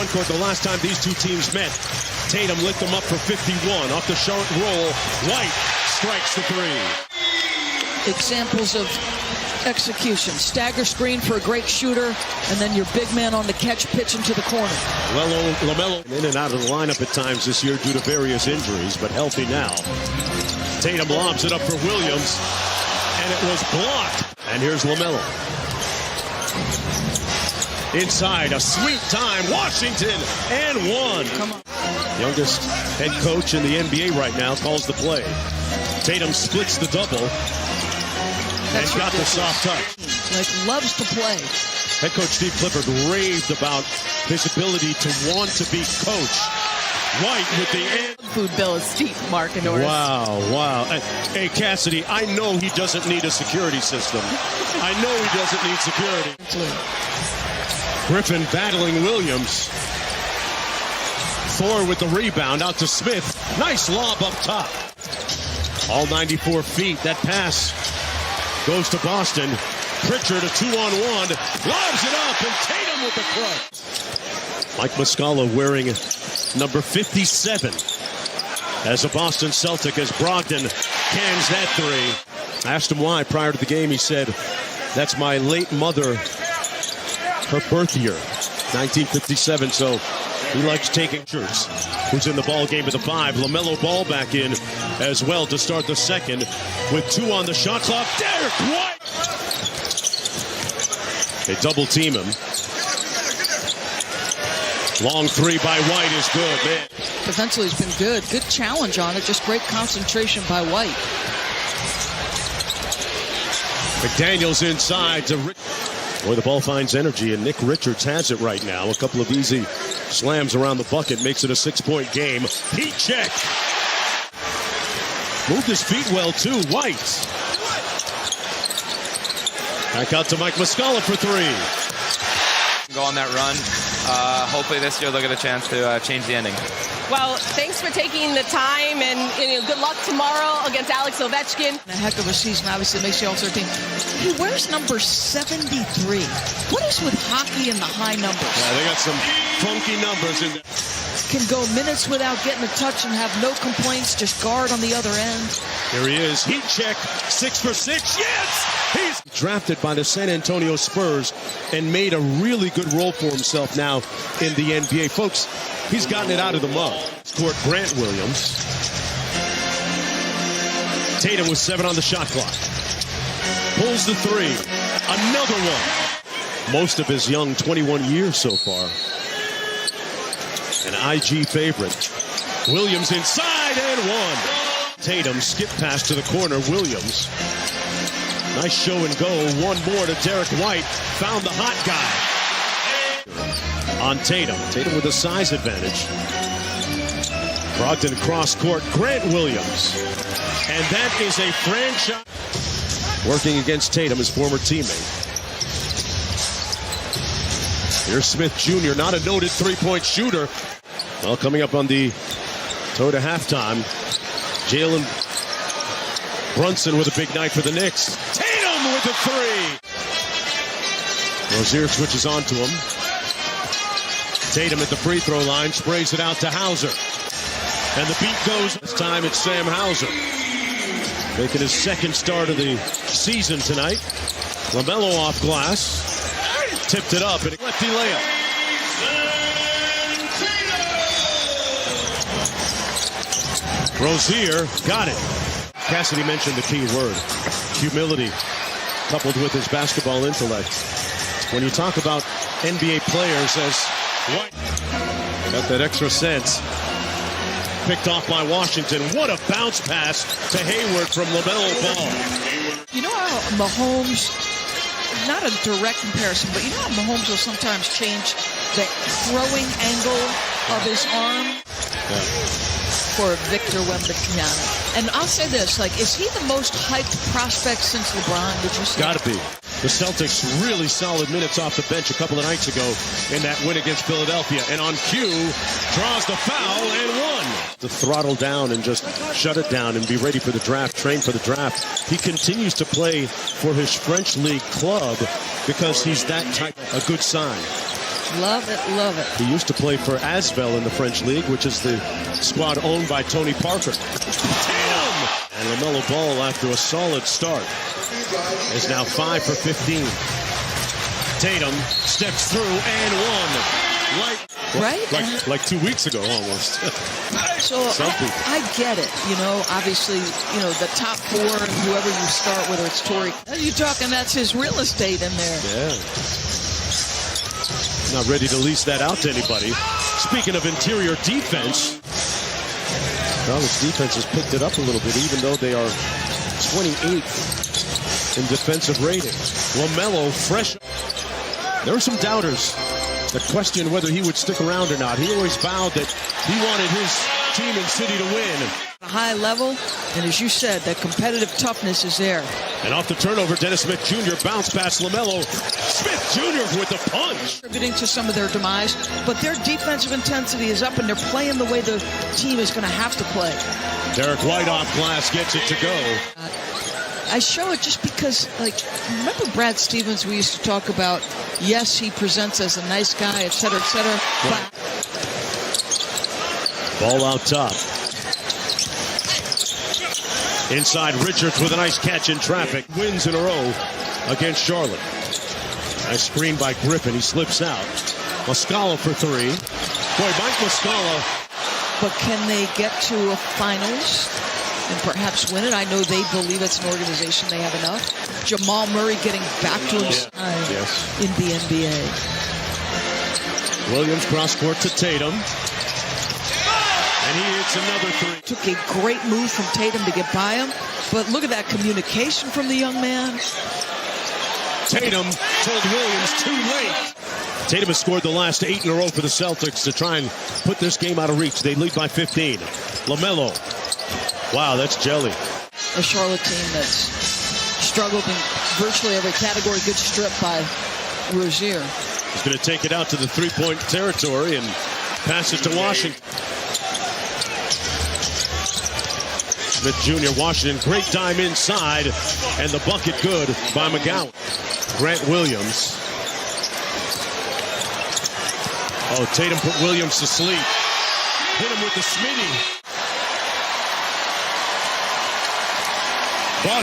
front court the last time these two teams met. Tatum lit them up for 51. Off the short roll, White strikes the three. Examples of execution. Stagger screen for a great shooter, and then your big man on the catch pitch into the corner. LaMelo in and out of the lineup at times this year due to various injuries, but healthy now. Tatum lobs it up for Williams, and it was blocked. And here's LaMelo. Inside, a sweet time, Washington, and one. Come on. Youngest head coach in the NBA right now calls the play. Tatum splits the double. And got the soft touch. Like, loves to play. Head coach Steve Clifford raved about his ability to want to be coach. White with the end. Food bill is steep, Mark and Norris. Wow. Hey, Cassidy, I know he doesn't need a security system. I know he doesn't need security. Griffin battling Williams. Thor with the rebound out to Smith. Nice lob up top. All 94 feet. That pass goes to Boston. Pritchard, a 2-on-1. Lobs it up, and Tatum with the clutch. Mike Muscala wearing number 57 as a Boston Celtic as Brogdon cans that three. I asked him why prior to the game. He said, that's my late mother, her birth year, 1957. So he likes taking shirts. Who's in the ball game with the 5. LaMelo Ball back in as well to start the second with 2 on the shot clock. Derek White. They double team him. Long 3 by White is good, man. Defensively has been good. Good challenge on it. Just great concentration by White. McDaniels inside to Rick. Boy, the ball finds energy, and Nick Richards has it right now. A couple of easy slams around the bucket makes it a 6-point game. Heat check. Moved his feet well, too. White. Back out to Mike Muscala for 3. Go on that run. Hopefully this year they'll get a chance to change the ending. Well, thanks for taking the time, and good luck tomorrow against Alex Ovechkin. A heck of a season, obviously, makes you All-Star team. He wears number 73. What is with hockey and the high numbers? Yeah, they got some funky numbers in there. Can go minutes without getting a touch and have no complaints, just guard on the other end. Here he is. Heat check. 6 for 6. Yes! He's drafted by the San Antonio Spurs and made a really good role for himself now in the NBA. Folks, he's gotten it out of the mud. Court Grant Williams. Tatum with 7 on the shot clock. Pulls the 3. Another one. Most of his young 21 years so far. An IG favorite. Williams inside and 1. Tatum skip pass to the corner. Williams. Nice show and go. One more to Derek White. Found the hot guy. On Tatum. Tatum with a size advantage. Brogdon cross court. Grant Williams. And that is a franchise. Working against Tatum, his former teammate. Here's Smith Jr., not a noted three-point shooter. Well, coming up on the toe to halftime, Jalen Brunson with a big night for the Knicks. Tatum with the 3. Rozier switches on to him. Tatum at the free throw line, sprays it out to Hauser. And the beat goes. This time it's Sam Hauser. Making his second start of the season tonight. LaMelo off glass. Tipped it up and lefty layup. Rozier got it. Cassidy mentioned the key word. Humility, coupled with his basketball intellect. When you talk about NBA players as White, got that extra sense. Picked off by Washington. What a bounce pass to Hayward from LaMelo Ball. You know how Mahomes, not a direct comparison, but you know how Mahomes will sometimes change the throwing angle of his arm for Victor Wembanyama. And I'll say this, is he the most hyped prospect since LeBron? Would you say? Gotta be. The Celtics really solid minutes off the bench a couple of nights ago in that win against Philadelphia. And on cue, draws the foul and 1. To throttle down and just shut it down and be ready for the draft, train for the draft. He continues to play for his French League club because he's that type, a good sign. Love it, love it. He used to play for Asvel in the French League, which is the squad owned by Tony Parker. Tatum! And LaMelo Ball, after a solid start, is now 5 for 15. Tatum steps through and one. Like 2 weeks ago, almost. So I get it, obviously, the top four, whoever you start, whether it's Torrey. You're talking, that's his real estate in there. Yeah. Not ready to lease that out to anybody. Speaking of interior defense, well, this defense has picked it up a little bit, even though they are 28th in defensive rating. LaMelo fresh. There were some doubters that questioned whether he would stick around or not. He always vowed that he wanted his team and city to win. A high level, and as you said, that competitive toughness is there. And off the turnover, Dennis Smith Jr. bounced past LaMelo. Smith Jr. with the punch. Contributing to some of their demise, but their defensive intensity is up, and they're playing the way the team is going to have to play. Derek White off glass gets it to go. I show it just because, remember Brad Stevens? We used to talk about, yes, he presents as a nice guy, et cetera, et cetera. Right. Ball out top. Inside, Richards with a nice catch in traffic. Wins in a row against Charlotte. Nice screen by Griffin. He slips out. Muscala for three. Boy, Mike Muscala. But can they get to a finals and perhaps win it? I know they believe it's an organization they have enough. Jamal Murray getting back to his time in the NBA. Williams cross court to Tatum. And he hits another three. Took a great move from Tatum to get by him. But look at that communication from the young man. Tatum told Williams too late. Tatum has scored the last 8 in a row for the Celtics to try and put this game out of reach. They lead by 15. LaMelo. Wow, that's jelly. A Charlotte team that's struggled in virtually every category. Good strip by Rozier. He's going to take it out to the three-point territory and pass it to Washington. Smith Jr. Washington, great dime inside, and the bucket good by McGowan. Grant Williams. Oh, Tatum put Williams to sleep. Hit him with the Smitty.